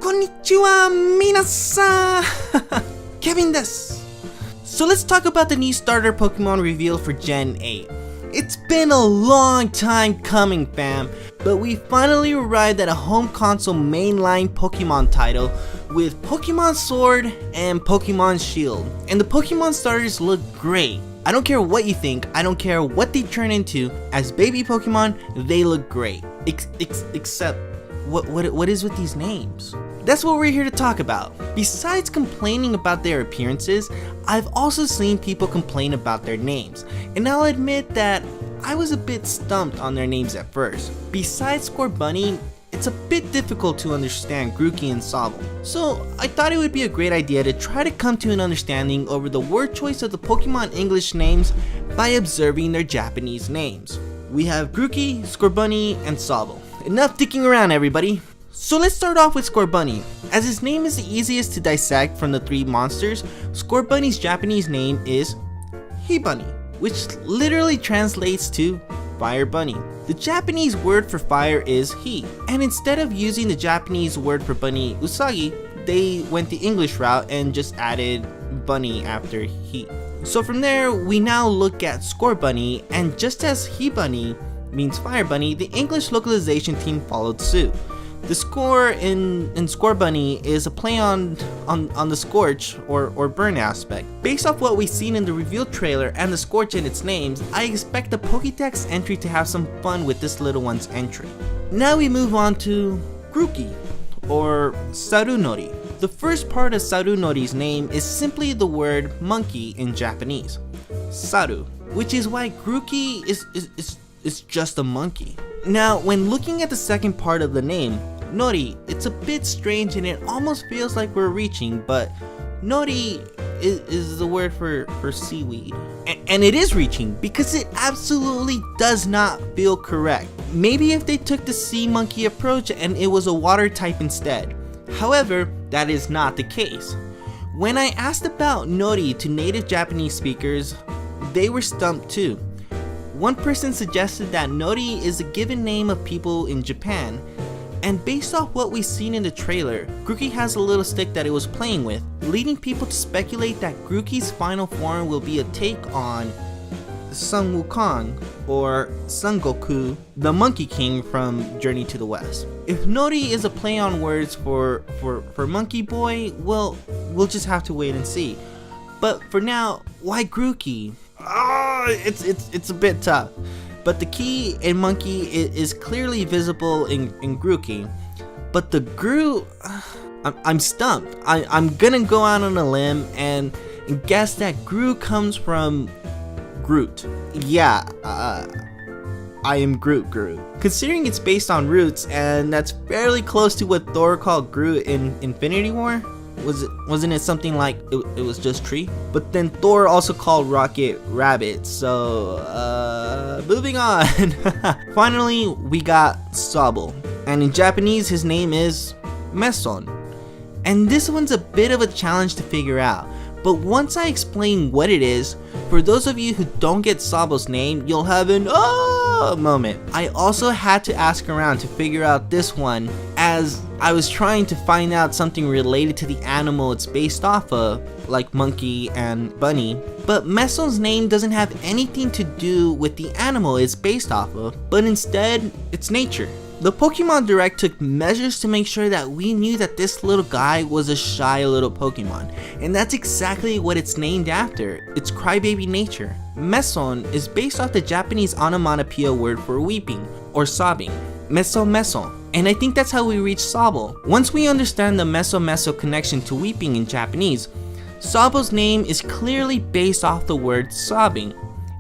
Konnichiwa, minasan! Kevin desu! So let's talk about the new starter Pokemon reveal for Gen 8. It's been a long time coming, fam, but we finally arrived at a home console mainline Pokemon title with Pokemon Sword and Pokemon Shield. And the Pokemon starters look great. I don't care what you think, I don't care what they turn into, as baby Pokemon, they look great. Except, what is with these names? That's what we're here to talk about. Besides complaining about their appearances, I've also seen people complain about their names, and I'll admit that I was a bit stumped on their names at first. Besides Scorbunny, it's a bit difficult to understand Grookey and Sobble, so I thought it would be a great idea to try to come to an understanding over the word choice of the Pokemon English names by observing their Japanese names. We have Grookey, Scorbunny, and Sobble. Enough dicking around, everybody! So let's start off with Scorbunny. As his name is the easiest to dissect from the three monsters, Scorbunny's Japanese name is Hibunny, which literally translates to Fire Bunny. The Japanese word for fire is Hi, and instead of using the Japanese word for bunny Usagi, they went the English route and just added bunny after Hi. So from there, we now look at Scorbunny, and just as Hibunny means Fire Bunny, the English localization team followed suit. The score in Scorbunny is a play on the Scorch or Burn aspect. Based off what we've seen in the reveal trailer and the Scorch in its names, I expect the Pokédex entry to have some fun with this little one's entry. Now we move on to Grookey, or Sarunori. The first part of Sarunori's name is simply the word monkey in Japanese, Saru, which is why Grookey is just a monkey. Now, when looking at the second part of the name, Nori, it's a bit strange and it almost feels like we're reaching, but Nori is the word for seaweed. And it is reaching because it absolutely does not feel correct. Maybe if they took the sea monkey approach and it was a water type instead. However, that is not the case. When I asked about Nori to native Japanese speakers, they were stumped too. One person suggested that Nori is a given name of people in Japan, and based off what we've seen in the trailer, Grookey has a little stick that it was playing with, leading people to speculate that Grookey's final form will be a take on Sun Wukong, or Son Goku, the Monkey King from Journey to the West. If Nori is a play on words for Monkey Boy, well, we'll just have to wait and see. But for now, why Grookey? It's a bit tough, but the key in monkey is clearly visible in Grookey, but the Gru, I'm stumped. I'm gonna go out on a limb and guess that Gru comes from Groot. Yeah, I am Groot. Considering it's based on roots, and that's fairly close to what Thor called Groot in Infinity War. Wasn't it something like it was just tree? But then Thor also called Rocket Rabbit, so moving on. Finally, we got Sobble, and in Japanese his name is Meson. And this one's a bit of a challenge to figure out, but once I explain what it is, for those of you who don't get Sobble's name, you'll have an moment. I also had to ask around to figure out this one, as I was trying to find out something related to the animal it's based off of, like monkey and bunny, but Meson's name doesn't have anything to do with the animal it's based off of, but instead, it's nature. The Pokemon Direct took measures to make sure that we knew that this little guy was a shy little Pokemon, and that's exactly what it's named after. It's crybaby nature. Meson is based off the Japanese onomatopoeia word for weeping or sobbing, meso, and I think that's how we reach Sobble. Once we understand the meso connection to weeping in Japanese, Sobble's name is clearly based off the word sobbing.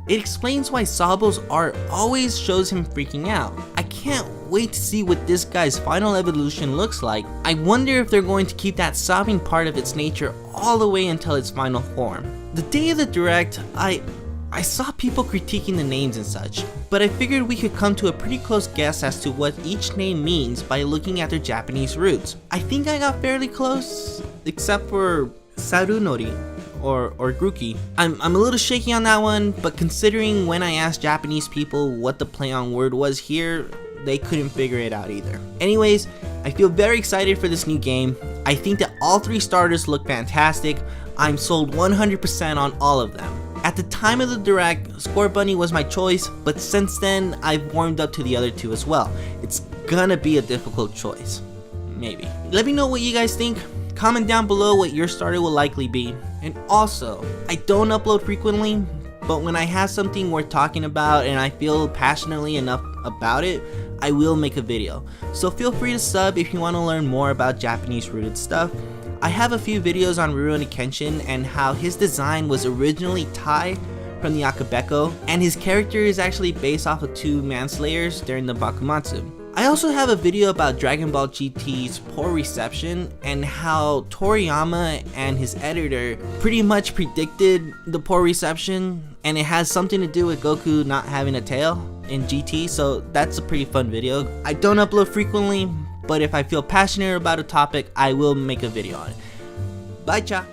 It explains why Sobble's art always shows him freaking out. I can't wait to see what this guy's final evolution looks like. I wonder if they're going to keep that sobbing part of its nature all the way until its final form. The day of the Direct, I saw people critiquing the names and such, but I figured we could come to a pretty close guess as to what each name means by looking at their Japanese roots. I think I got fairly close, except for Sarunori, or Grookey. I'm a little shaky on that one, but considering when I asked Japanese people what the play on word was here, they couldn't figure it out either. Anyways, I feel very excited for this new game. I think that all 3 starters look fantastic. I'm sold 100% on all of them. At the time of the direct, Score Bunny was my choice, but since then, I've warmed up to the other 2 as well. It's gonna be a difficult choice. Maybe. Let me know what you guys think. Comment down below what your starter will likely be. And also, I don't upload frequently, but when I have something worth talking about and I feel passionately enough about it, I will make a video. So feel free to sub if you want to learn more about Japanese rooted stuff. I have a few videos on Rurouni Kenshin and how his design was originally Tai from the Akabeko, and his character is actually based off of 2 manslayers during the Bakumatsu. I also have a video about Dragon Ball GT's poor reception and how Toriyama and his editor pretty much predicted the poor reception, and it has something to do with Goku not having a tail in GT, so that's a pretty fun video. I don't upload frequently, but if I feel passionate about a topic, I will make a video on it. Bye, cha!